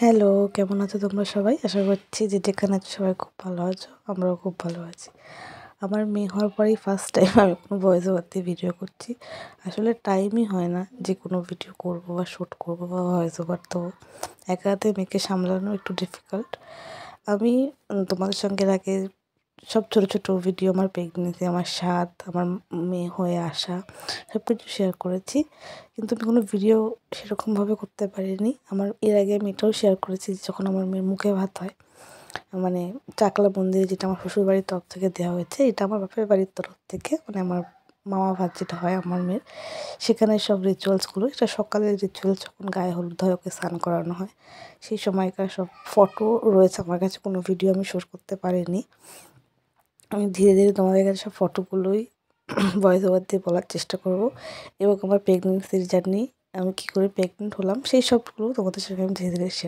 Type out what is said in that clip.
Hello, কেমন আছো তোমরা সবাই? আশা করছি যে যেখানে আছো সবাই খুব ভালো আছো। আমরাও খুব ভালো আছি। আমার মেয়ে হওয়ার পরেই ফার্স্ট টাইম আমি কোনো ভয়েস ওভার দিয়ে ভিডিও করছি। আসলে টাইমই হয় না যে কোনো ভিডিও করবো বা শ্যুট করবো বা ভয়েস ওভার দেবো। একা হাতে মেয়েকে সামলানো একটু ডিফিকাল্ট। আমি তোমাদের সঙ্গে এর আগে সব ছোটো ছোটো ভিডিও আমার প্রেগনেন্সি, আমার স্বাদ, আমার মেয়ে হয়ে আসা সব কিছু শেয়ার করেছি, কিন্তু আমি কোনো ভিডিও সেরকমভাবে করতে পারিনি। আমার এর আগে আমি এটাও শেয়ার করেছি যখন আমার মেয়ের মুখে ভাত হয়, মানে চাকলা মন্দিরে, যেটা আমার শ্বশুরবাড়ির তরফ থেকে দেওয়া হয়েছে, এটা আমার বাপের বাড়ির তরফ থেকে, মানে আমার মামা ভাত যেটা হয় আমার মেয়ের, সেখানে সব রিচুয়ালসগুলো, এটা সকালের রিচুয়ালস, যখন গায়ে হলুদ হয় ওকে স্নান করানো হয় সেই সময়কার সব ফটো রয়েছে আমার কাছে। কোনো ভিডিও আমি শ্যুট করতে পারিনি। আমি ধীরে ধীরে তোমাদের কাছে সব ফটোগুলোই ভয়েস ওভার দিয়ে বলার চেষ্টা করব, এবং আমার প্রেগনেন্সির জার্নি, আমি কী করে প্রেগনেন্ট হলাম সেই সবগুলো তোমাদের সঙ্গে আমি ধীরে ধীরে শেয়ার